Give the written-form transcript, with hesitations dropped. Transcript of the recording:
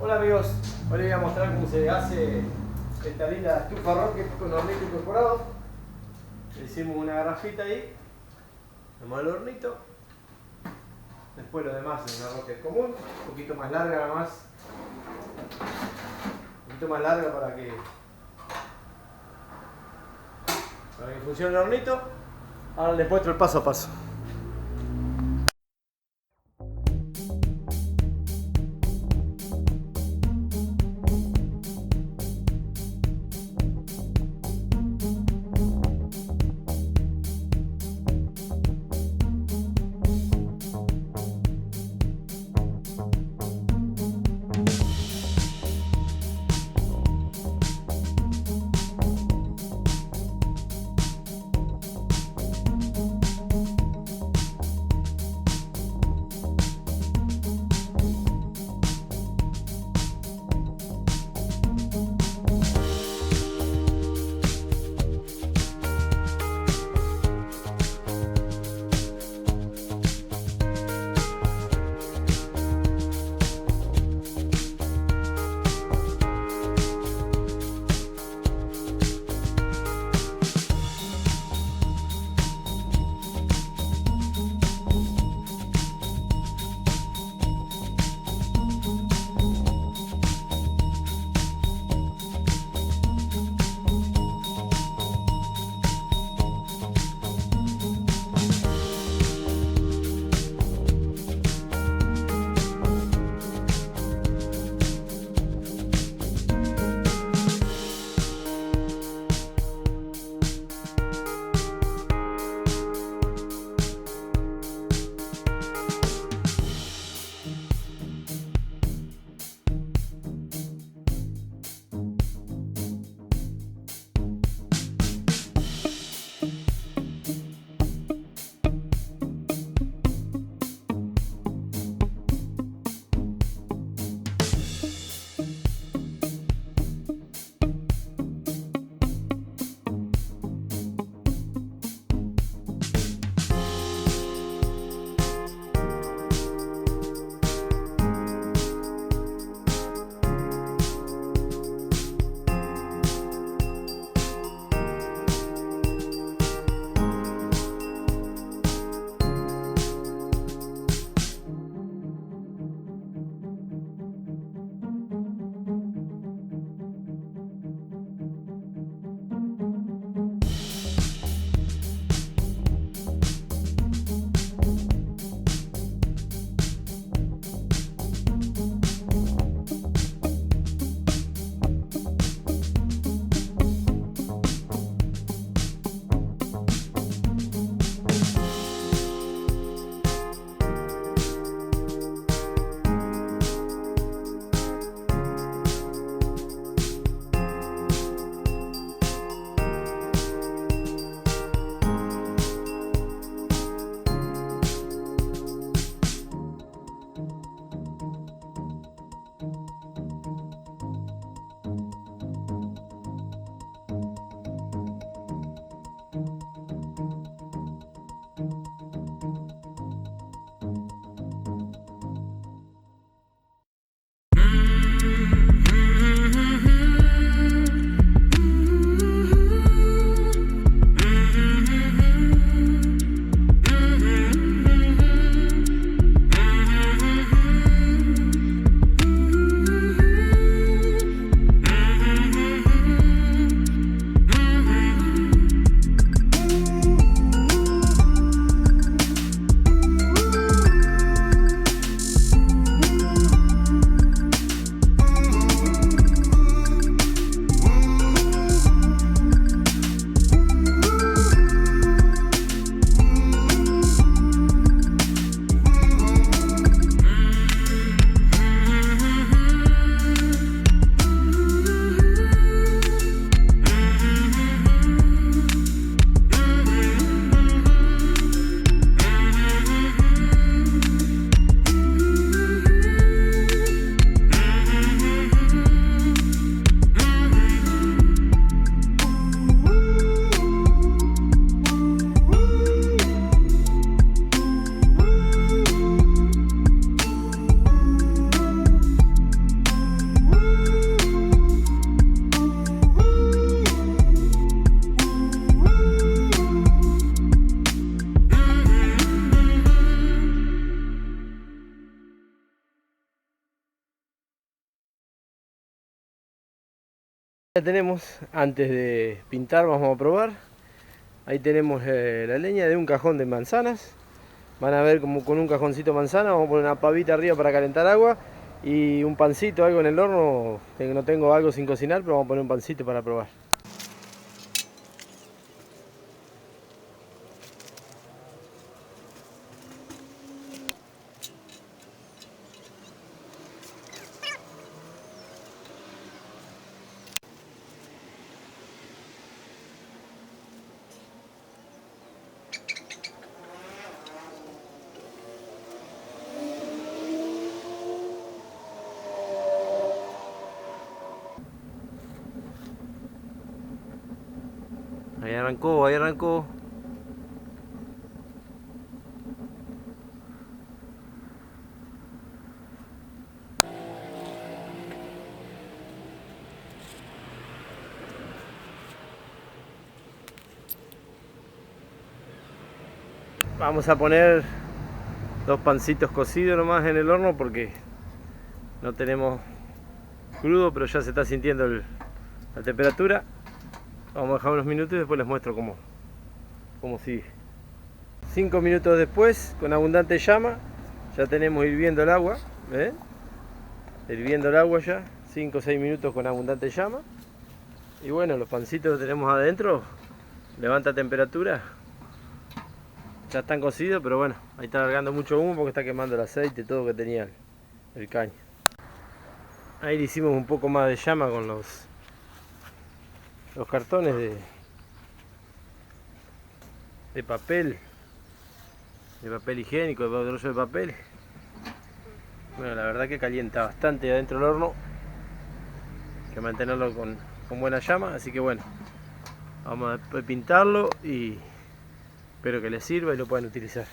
Hola amigos, hoy les voy a mostrar cómo se hace esta linda estufa Rocket con hornito incorporado. Le hicimos una garrafita ahí, vamos al hornito. Después lo demás es una Rocket común, un poquito más larga nada más. Un poquito más larga para que funcione el hornito. Ahora les muestro el paso a paso. Ya tenemos, antes de pintar vamos a probar. Ahí tenemos la leña de un cajón de manzanas. Van a ver como con un cajoncito de manzana vamos a poner una pavita arriba para calentar agua y un pancito, algo en el horno. No tengo algo sin cocinar, pero vamos a poner un pancito para probar. Ahí arrancó, ahí arrancó. Vamos a poner 2 pancitos cocidos nomás en el horno porque no tenemos crudo, pero ya se está sintiendo la temperatura. Vamos a dejar unos minutos y después les muestro cómo sigue. 5 minutos después, con abundante llama, ya tenemos hirviendo el agua. ¿Ven? Hirviendo el agua ya, 5 o 6 minutos con abundante llama. Y bueno, los pancitos que tenemos adentro, levanta temperatura. Ya están cocidos, pero bueno, ahí está largando mucho humo porque está quemando el aceite, todo que tenía el caño. Ahí le hicimos un poco más de llama con los cartones de papel higiénico, de rollo de papel. Bueno, la verdad que calienta bastante adentro del horno, hay que mantenerlo con buena llama, así que bueno, vamos a pintarlo y espero que les sirva y lo puedan utilizar.